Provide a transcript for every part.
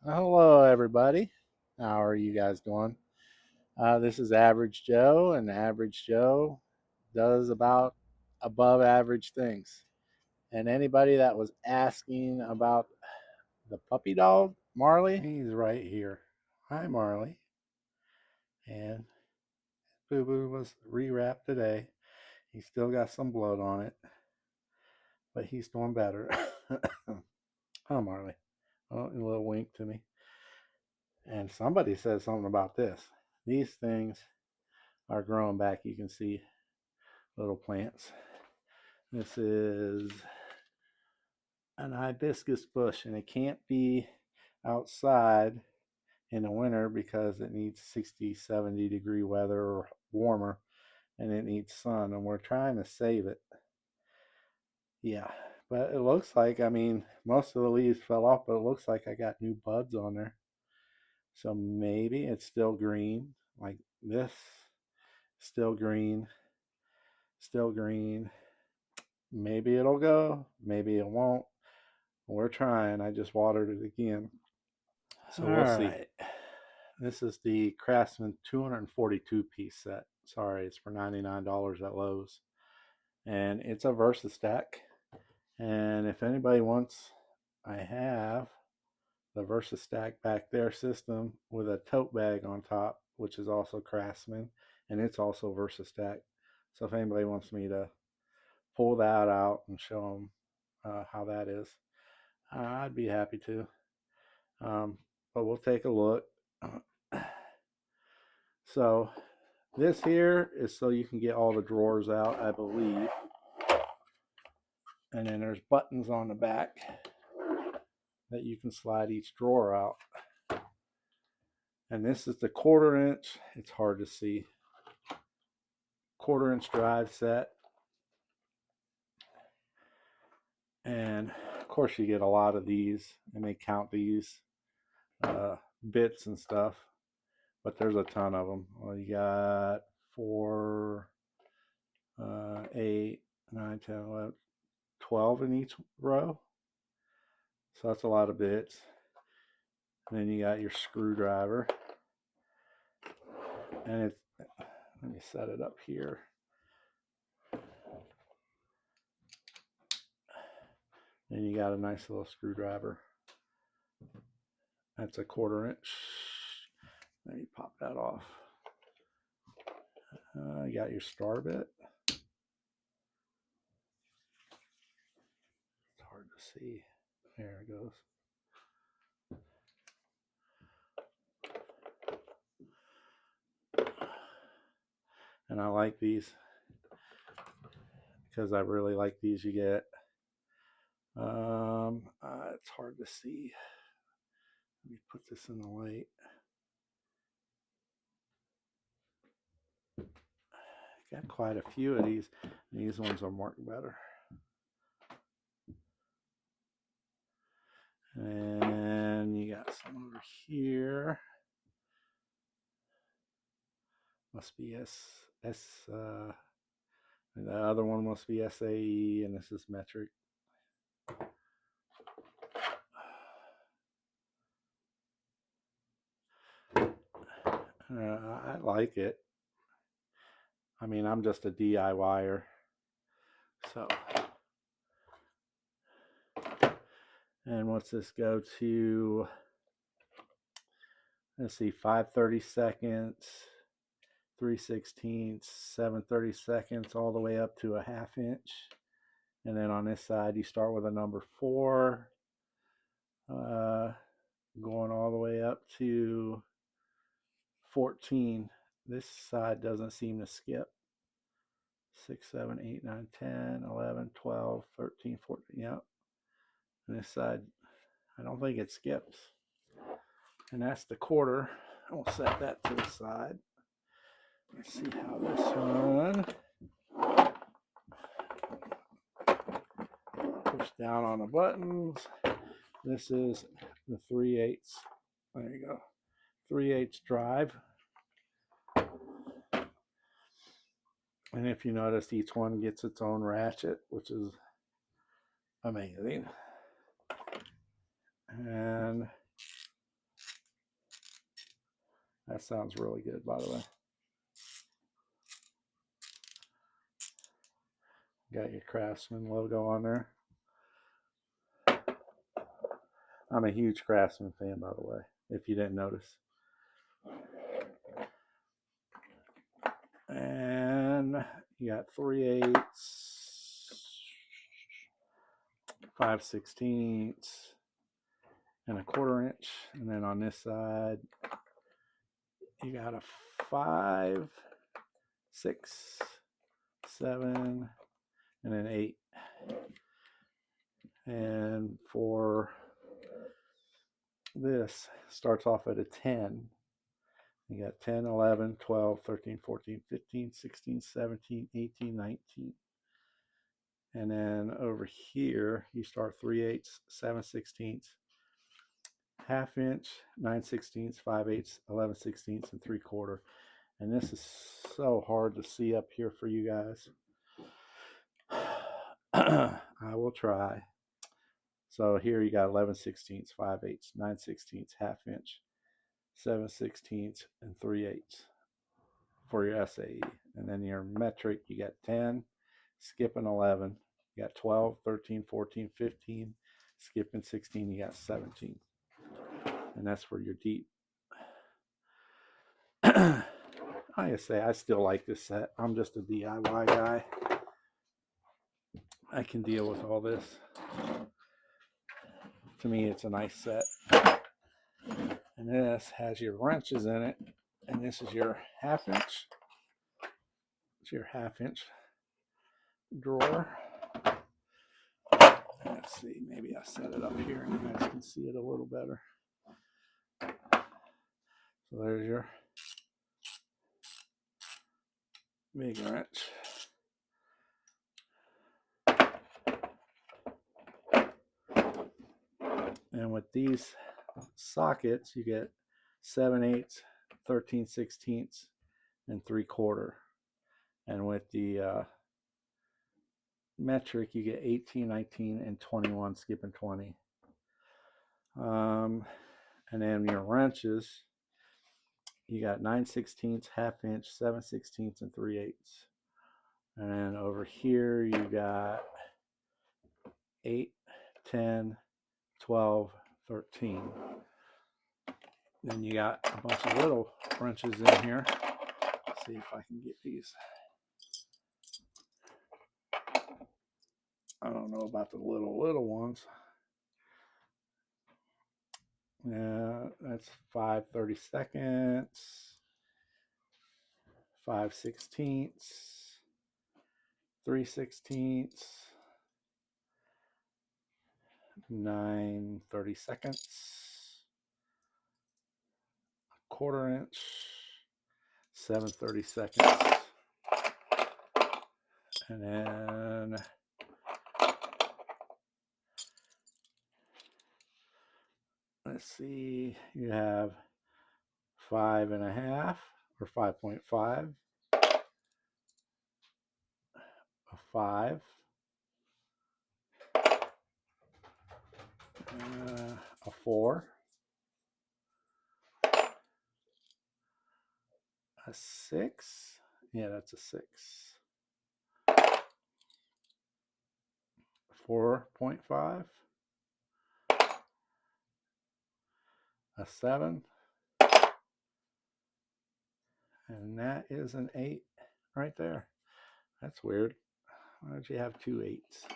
Hello, everybody. How are you guys doing? This is Average Joe, and Average Joe does about above average things. And anybody that was asking about the puppy dog, Marley, he's right here. Hi, Marley. And Boo Boo was rewrapped today. He's still got some blood on it, but he's doing better. Huh, Marley? Oh, and a little wink to me. And somebody said something about this. These things are growing back. You can see little plants. This is an hibiscus bush, and it can't be outside in the winter because it needs 60, 70-degree weather or warmer, and it needs sun, and we're trying to save it. Yeah, but it looks like, most of the leaves fell off, but it looks like I got new buds on there. So maybe it's still green, like this, still green, still green. Maybe it'll go, maybe it won't. We're trying. I just watered it again. So we'll see. Right. This is the Craftsman 242 piece set. Sorry, it's for $99 at Lowe's. And it's a VersaStack. And if anybody wants, I have the VersaStack back there system with a tote bag on top, which is also Craftsman. And it's also VersaStack. So if anybody wants me to pull that out and show them how that is, I'd be happy to. But we'll take a look. So this here is so you can get all the drawers out, I believe. And then there's buttons on the back that you can slide each drawer out. And this is the 1/4 inch. It's hard to see. 1/4 inch drive set. And of course you get a lot of these, and they count these bits and stuff. But there's a ton of them. Well, you got 4, 8, 9, 10, 11, 12 in each row. So that's a lot of bits. And then you got your screwdriver. And it's, let me set it up here. Then you got a nice little screwdriver. That's a 1/4 inch. Let me pop that off. You got your star bit. It's hard to see. There it goes. And I like these because I really like these. You get it's hard to see. Let me put this in the light. Got quite a few of these. These ones are marked better. And you got some over here. Must be the other one must be SAE, and this is metric. I like it. I'm just a DIYer. So, and what's this go to? Let's see, 5/32, 3/16, 7/32, all the way up to a 1/2 inch. And then on this side, you start with a number 4, going all the way up to 14. This side doesn't seem to skip. 6, 7, 8, 9, 10, 11, 12, 13, 14. Yep. And this side, I don't think it skips. And that's the 1/4. I'll set that to the side. Let's see how this one. Push down on the buttons. This is the 3/8. There you go. 3/8 drive. And if you notice, each one gets its own ratchet, which is amazing. And That sounds really good, by the way. Got your Craftsman logo on there. I'm a huge Craftsman fan, by the way, if you didn't notice. And you got 3/8, 5/16, and a 1/4 inch. And then on this side, you got a 5, 6, 7, and an 8. And for this, starts off at a 10. You got 10, 11, 12, 13, 14, 15, 16, 17, 18, 19. And then over here, you start 3/8, 7/16, 1/2 inch, 9/16, 5/8, 11/16, and 3/4. And this is so hard to see up here for you guys. I will try. So here you got 11/16, 5/8, 9/16, 1/2 inch, 7/16, and 3/8 for your SAE. And then your metric, you got 10, skipping 11. You got 12, 13, 14, 15, skipping 16. You got 17. And that's for your deep. I gotta say, I still like this set. I'm just a DIY guy. I can deal with all this. To me, it's a nice set. And this has your wrenches in it. And this is your 1/2 inch. It's your 1/2 inch drawer. Let's see, maybe I set it up here and you guys can see it a little better. So there's your big wrench. And with these sockets, you get 7/8, 13/16, and 3/4. And with the metric, you get 18, 19, and 21, skipping 20. And then your wrenches, you got 9/16, 1/2 inch, 7/16, and 3/8. And then over here, you got 8, 10, 12, 13. Then you got a bunch of little wrenches in here. Let's see if I can get these. I don't know about the little ones. Yeah, that's 5/32, 5/16, 3/16, 9/32, 1/4 inch, 7/32, and then let's see, you have 5.5 or 5.5, a 5, a 4, a 6, yeah, that's a 6, 4.5, a 7, and that is an 8 right there. That's weird. Why don't you have 2 8s?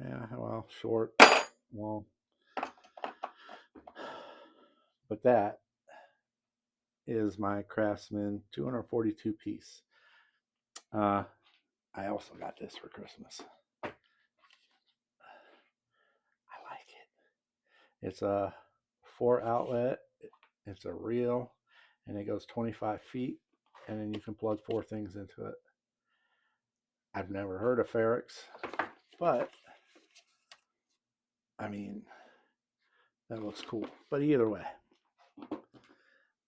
Yeah, well, short, long. But that is my Craftsman 242 piece. I also got this for Christmas. I like it. It's a 4 outlet. It's a reel, and it goes 25 feet, and then you can plug 4 things into it. I've never heard of Ferrex, but I mean, that looks cool. But either way,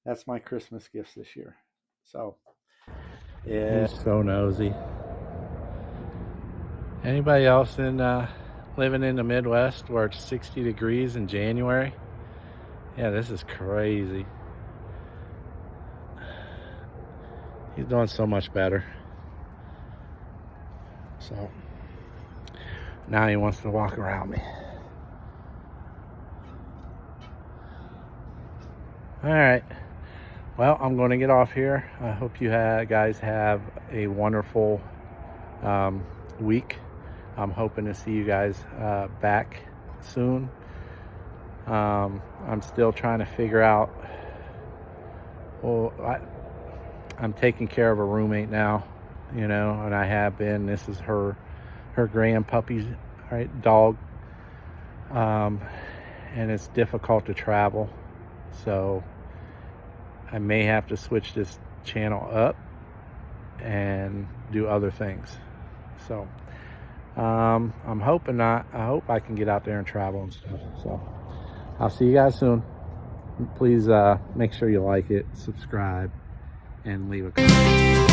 that's my Christmas gifts this year. So, yeah. He's so nosy. Anybody else living in the Midwest where it's 60 degrees in January? Yeah, this is crazy. He's doing so much better. So now he wants to walk around me. All right. Well, I'm going to get off here. I hope you guys have a wonderful week. I'm hoping to see you guys back soon. I'm still trying to figure out. Well, I'm taking care of a roommate now, you know, and I have been. This is her grand puppy's right dog, and it's difficult to travel, so I may have to switch this channel up and do other things. So I'm hoping not. I hope I can get out there and travel and stuff. So I'll see you guys soon. Please make sure you like it, subscribe, and leave a comment.